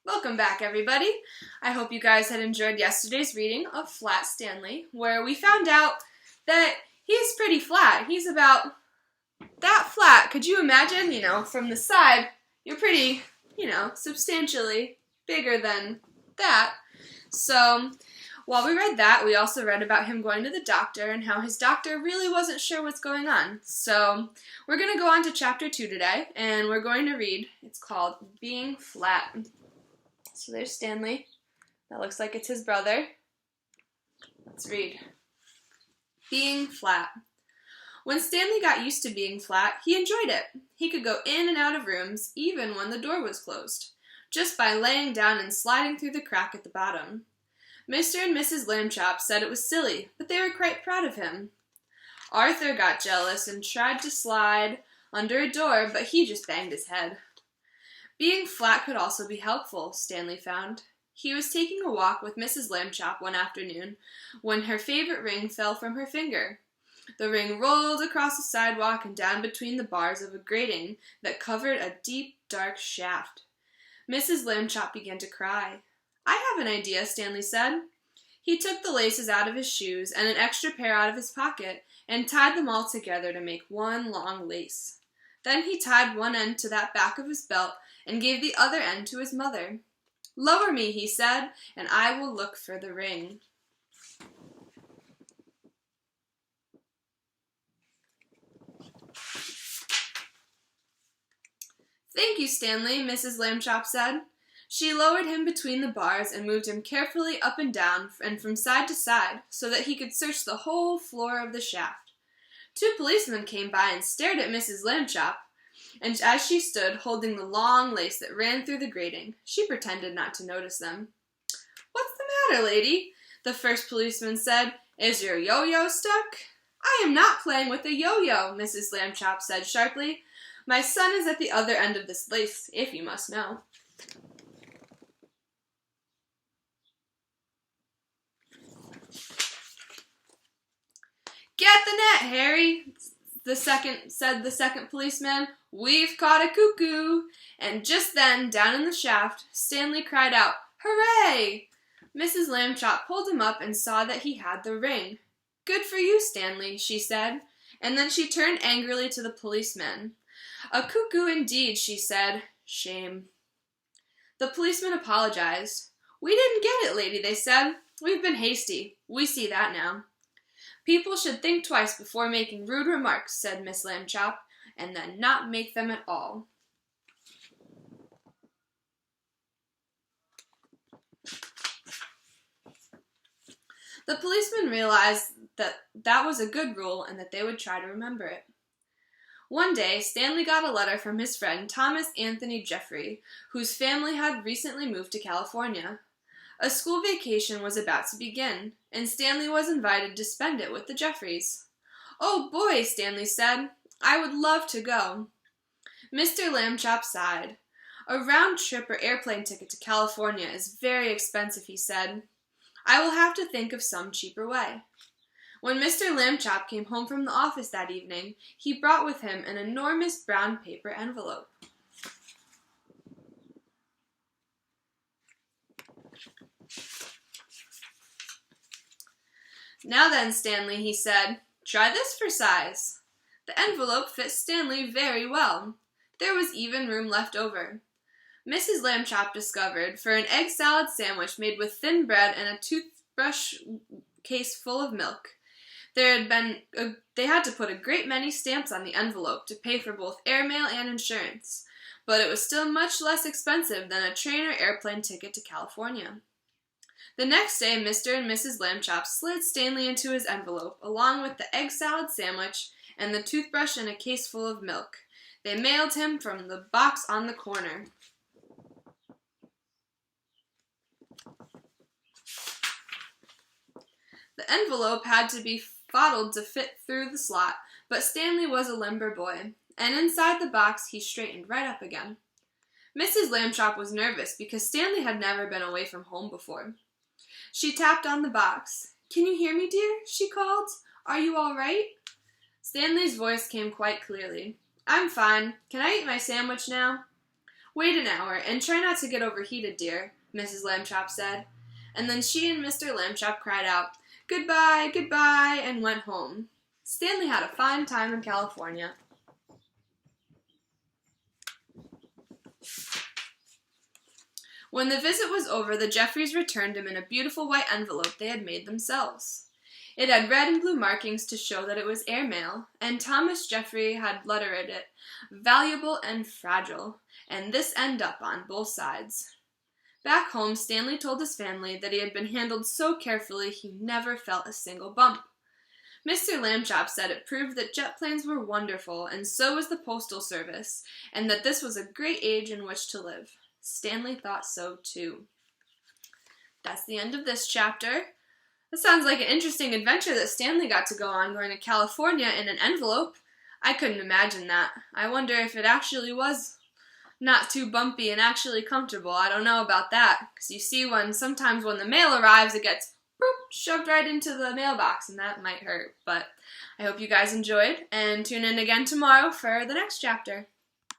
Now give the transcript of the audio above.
Welcome back, everybody. I hope you guys had enjoyed yesterday's reading of Flat Stanley, where we found out that he's pretty flat. He's about that flat. Could you imagine, from the side, you're pretty, substantially bigger than that. So, while we read that, we also read about him going to the doctor and how his doctor really wasn't sure what's going on. So, we're going to go on to chapter 2 today, and we're going to read, it's called Being Flat. So there's Stanley. That looks like it's his brother. Let's read. Being flat. When Stanley got used to being flat, he enjoyed it. He could go in and out of rooms, even when the door was closed, just by laying down and sliding through the crack at the bottom. Mr. and Mrs. Lambchop said it was silly, but they were quite proud of him. Arthur got jealous and tried to slide under a door, but he just banged his head. Being flat could also be helpful, Stanley found. He was taking a walk with Mrs. Lambchop one afternoon when her favorite ring fell from her finger. The ring rolled across the sidewalk and down between the bars of a grating that covered a deep, dark shaft. Mrs. Lambchop began to cry. "I have an idea," Stanley said. He took the laces out of his shoes and an extra pair out of his pocket and tied them all together to make one long lace. Then he tied one end to that back of his belt and gave the other end to his mother. "Lower me," he said, "and I will look for the ring." "Thank you, Stanley," Mrs. Lambchop said. She lowered him between the bars and moved him carefully up and down and from side to side so that he could search the whole floor of the shaft. 2 policemen came by and stared at Mrs. Lambchop, and as she stood holding the long lace that ran through the grating, she pretended not to notice them. "What's the matter, lady?" the first policeman said. "Is your yo-yo stuck?" "I am not playing with a yo-yo," Mrs. Lambchop said sharply. "My son is at the other end of this lace, if you must know." "Get the net, Harry," said the second policeman. "We've caught a cuckoo." And just then, down in the shaft, Stanley cried out, "Hooray!" Mrs. Lambchop pulled him up and saw that he had the ring. "Good for you, Stanley," she said, and then she turned angrily to the policeman. "A cuckoo indeed," she said. "Shame." The policeman apologized. "We didn't get it, lady," they said. "We've been hasty. We see that now." "People should think twice before making rude remarks," said Miss Lambchop, "and then not make them at all." The policeman realized that was a good rule and that they would try to remember it. One day, Stanley got a letter from his friend Thomas Anthony Jeffrey, whose family had recently moved to California. A school vacation was about to begin, and Stanley was invited to spend it with the Jeffreys. "Oh boy," Stanley said, "I would love to go." Mr. Lambchop sighed. "A round trip or airplane ticket to California is very expensive," he said. "I will have to think of some cheaper way." When Mr. Lambchop came home from the office that evening, he brought with him an enormous brown paper envelope. "Now then, Stanley," he said, "try this for size." The envelope fit Stanley very well. There was even room left over. Mrs. Lambchop discovered, for an egg salad sandwich made with thin bread and a toothbrush case full of milk, they had to put a great many stamps on the envelope to pay for both airmail and insurance, but it was still much less expensive than a train or airplane ticket to California. The next day, Mr. and Mrs. Lambchop slid Stanley into his envelope, along with the egg salad sandwich and the toothbrush and a case full of milk. They mailed him from the box on the corner. The envelope had to be fodled to fit through the slot, but Stanley was a limber boy, and inside the box he straightened right up again. Mrs. Lambchop was nervous because Stanley had never been away from home before. She tapped on the box. "Can you hear me, dear?" she called. "Are you all right?" Stanley's voice came quite clearly. "I'm fine. Can I eat my sandwich now?" "Wait an hour, and try not to get overheated, dear," Mrs. Lambchop said. And then she and Mr. Lambchop cried out, "Goodbye, goodbye," and went home. Stanley had a fine time in California. When the visit was over, the Jeffreys returned him in a beautiful white envelope they had made themselves. It had red and blue markings to show that it was airmail, and Thomas Jeffrey had lettered it, "Valuable and fragile," and this end up on both sides. Back home, Stanley told his family that he had been handled so carefully he never felt a single bump. Mr. Lambchop said it proved that jet planes were wonderful, and so was the postal service, and that this was a great age in which to live. Stanley thought so too. That's the end of this chapter. That sounds like an interesting adventure that Stanley got to go on, going to California in an envelope. I couldn't imagine that. I wonder if it actually was not too bumpy and actually comfortable. I don't know about that, because you see, sometimes when the mail arrives, it gets shoved right into the mailbox, and that might hurt. But I hope you guys enjoyed, and tune in again tomorrow for the next chapter.